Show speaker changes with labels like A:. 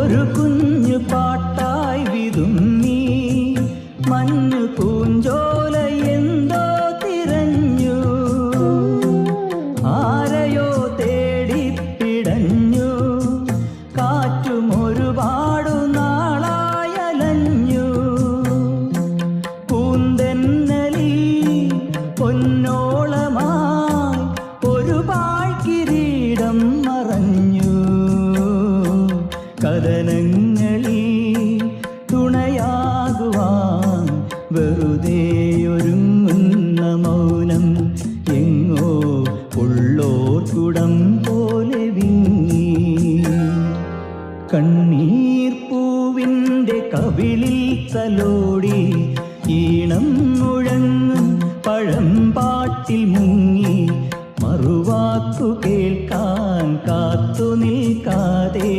A: ഒരു കുഞ്ഞു പാട്ടായി വിതുങ്ങി മഞ്ഞു പൂഞ്ചോല എന്തോ തിരഞ്ഞു ആരെയോ തേടി പിടഞ്ഞു കാറ്റും ഒരുപാടു നാളായലഞ്ഞു പൂന്തെന്നലി പൊന്നോളമായി ഒരു പാഴ്കിരീടം മറഞ്ഞു കഥനങ്ങളിൽ തുണയാകുവാൻ വെറുതെയൊരുങ്ങുന്ന മൗനം എങ്ങോ ഉള്ളോർക്കുടം പോലെ വിങ്ങി കണ്ണീർ പൂവിൻ്റെ കവിളിൽ തലോടി ഈണം മുഴങ്ങും പഴം പാട്ടിൽ മുങ്ങി മറുവാക്കു കേൾക്കാൻ കാത്തു നിൽക്കാതെ